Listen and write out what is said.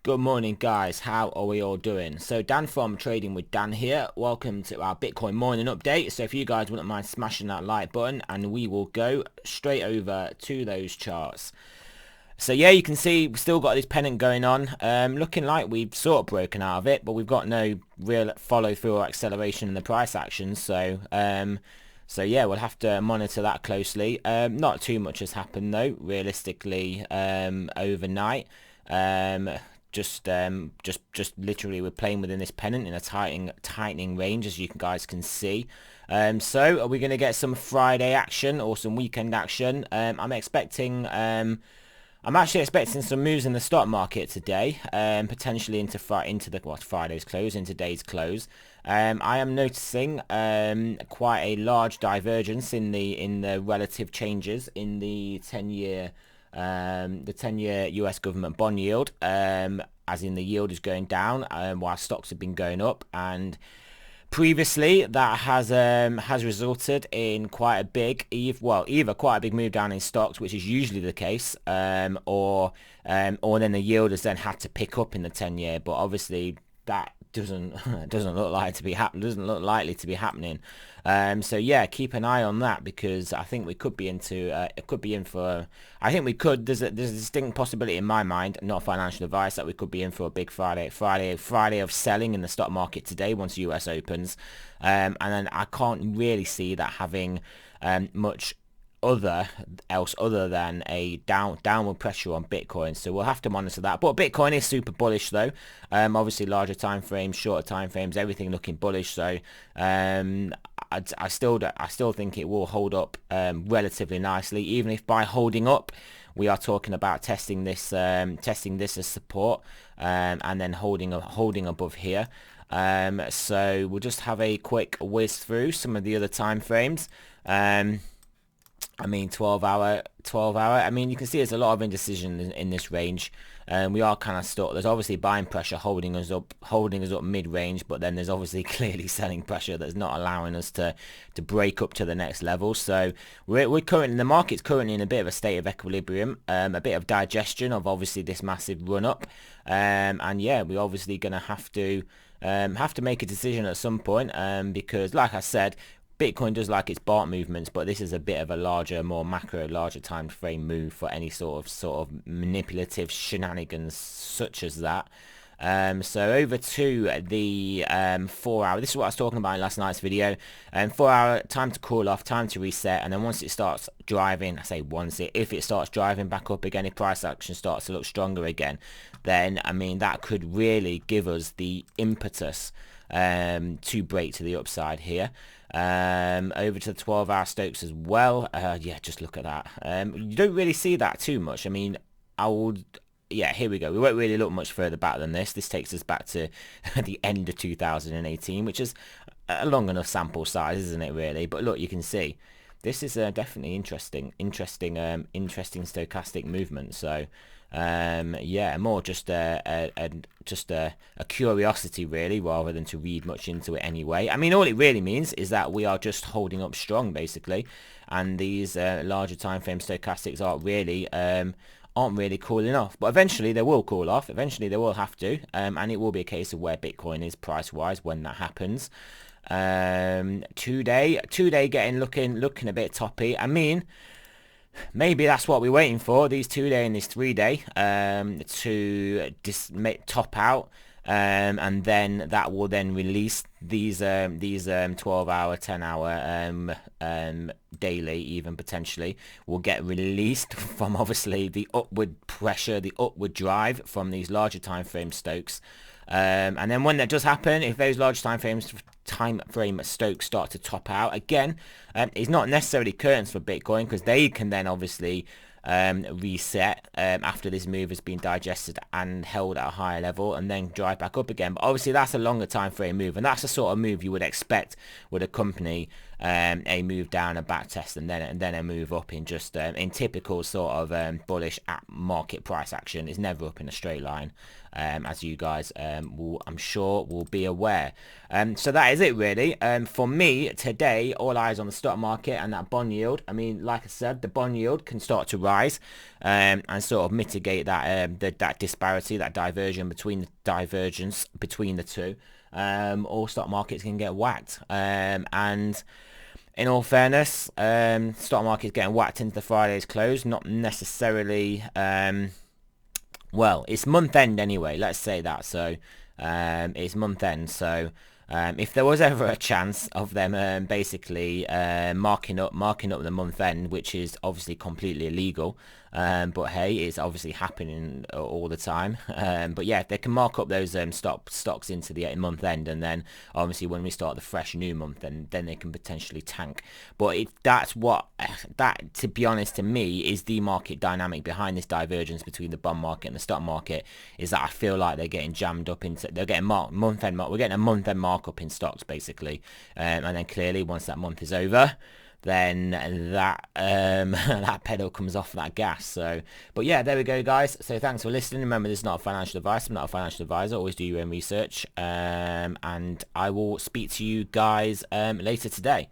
Good morning guys, how are we all doing? So Dan from Trading with Dan here. Welcome to our Bitcoin morning update. So if you guys wouldn't mind smashing that like button, and we will go straight over to those charts. So yeah, you can see we've still got this pennant going on, looking like we've sort of broken out of it, but we've got no real follow through or acceleration in the price action. So yeah, we'll have to monitor that closely. Not too much has happened though, realistically, overnight. Just literally we're playing within this pennant in a tightening range, as you guys can see. So are we going to get some Friday action or some weekend action? I'm actually expecting some moves in the stock market today, potentially into Friday's close, into today's close. I am noticing quite a large divergence in the relative changes in the 10-year US government bond yield, as in the yield is going down while stocks have been going up, and previously that has resulted in quite a big either quite a big move down in stocks, which is usually the case, or then the yield has then had to pick up in the 10-year, but obviously that doesn't look likely to be happening. So yeah, keep an eye on that, because I think we could be there's a distinct possibility in my mind, not financial advice, that we could be in for a big Friday of selling in the stock market today once US opens, and then I can't really see that having much other than a downward pressure on Bitcoin. So we'll have to monitor that. But Bitcoin is super bullish though. Obviously larger time frames, shorter time frames, everything looking bullish. So I still think it will hold up relatively nicely, even if by holding up we are talking about testing this as support, and then holding above here. So we'll just have a quick whiz through some of the other time frames. I mean, 12 hour. I mean, you can see there's a lot of indecision in this range. We are kind of stuck. There's obviously buying pressure holding us up mid-range, but then there's obviously clearly selling pressure that's not allowing us to break up to the next level. So the market's currently in a bit of a state of equilibrium, a bit of digestion of obviously this massive run up, and yeah, we're obviously going to have to make a decision at some point, because like I said, Bitcoin does like its BART movements, but this is a bit of a more larger time frame move for any sort of manipulative shenanigans such as that. So over to the 4 hour. This is what I was talking about in last night's video. 4 hour, time to cool off, time to reset, and then once it starts driving, if it starts driving back up again, if price action starts to look stronger again, then I mean that could really give us the impetus to break to the upside here. Over to the 12-hour Stokes as well. Yeah, just look at that. You don't really see that too much. I mean, yeah, here we go. We won't really look much further back than this. This takes us back to the end of 2018, which is a long enough sample size, isn't it, really? But look, you can see this is definitely interesting stochastic movement. So yeah, more just a curiosity really, rather than to read much into it anyway. I mean, all it really means is that we are just holding up strong basically, and these larger time frame stochastics aren't really cooling off. But eventually they will cool off. Eventually they will have to, and it will be a case of where Bitcoin is price wise when that happens. Today looking a bit toppy. I mean, maybe that's what we're waiting for, these 2-day and this 3-day, to top out, and then that will then release these 12-hour, 10-hour, daily, even potentially will get released from obviously the upward pressure, the upward drive from these larger time frame Stokes. And then when that does happen, if those large time frame Stokes start to top out again, it's not necessarily curtains for Bitcoin, because they can then obviously reset after this move has been digested and held at a higher level, and then drive back up again. But obviously that's a longer time frame move, and that's the sort of move you would expect would accompany a move down, a back test, and then a move up in just in typical sort of bullish at market price action. It's never up in a straight line, as you guys I'm sure will be aware. So that is it really. For me today, all eyes on the stock market and that bond yield. I mean, like I said, the bond yield can start to rise and sort of mitigate that that disparity, that divergence between the two. All stock markets can get whacked, and in all fairness, stock market's getting whacked into the Friday's close, not necessarily, well, it's month end anyway, let's say that. So it's month end, so if there was ever a chance of them basically marking up the month end, which is obviously completely illegal, but hey, it's obviously happening all the time. But yeah, they can mark up those stocks into the month end, and then obviously when we start the fresh new month, then they can potentially tank. But that, to be honest, to me is the market dynamic behind this divergence between the bond market and the stock market, is that I feel like they're getting jammed up into, they're getting month end mark. We're getting a month end markup in stocks basically, and then clearly once that month is over, then that that pedal comes off that gas. So, but yeah, there we go, guys. So thanks for listening. Remember, this is not financial advice. I'm not a financial advisor. Always do your own research, and I will speak to you guys later today.